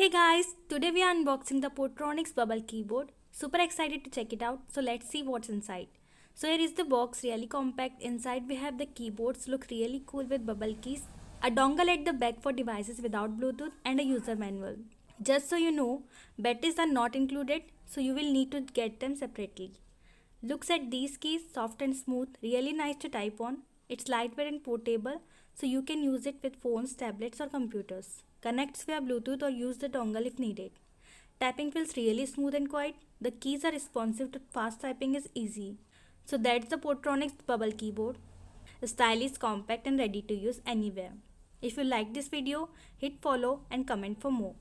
Hey guys, today we are unboxing the Portronics Bubble Keyboard. Super excited to check it out, so let's see what's inside. So here is the box, really compact. Inside we have the keyboards, look really cool with bubble keys, a dongle at the back for devices without Bluetooth, and a user manual. Just so you know, batteries are not included, so you will need to get them separately. Looks at these keys, soft and smooth, really nice to type on. It's lightweight and portable, so you can use it with phones, tablets or computers. Connects via Bluetooth or use the dongle if needed. Tapping feels really smooth and quiet. The keys are responsive to fast typing is easy. So that's the Portronics Bubble Keyboard. Stylish, compact and ready to use anywhere. If you like this video, hit follow and comment for more.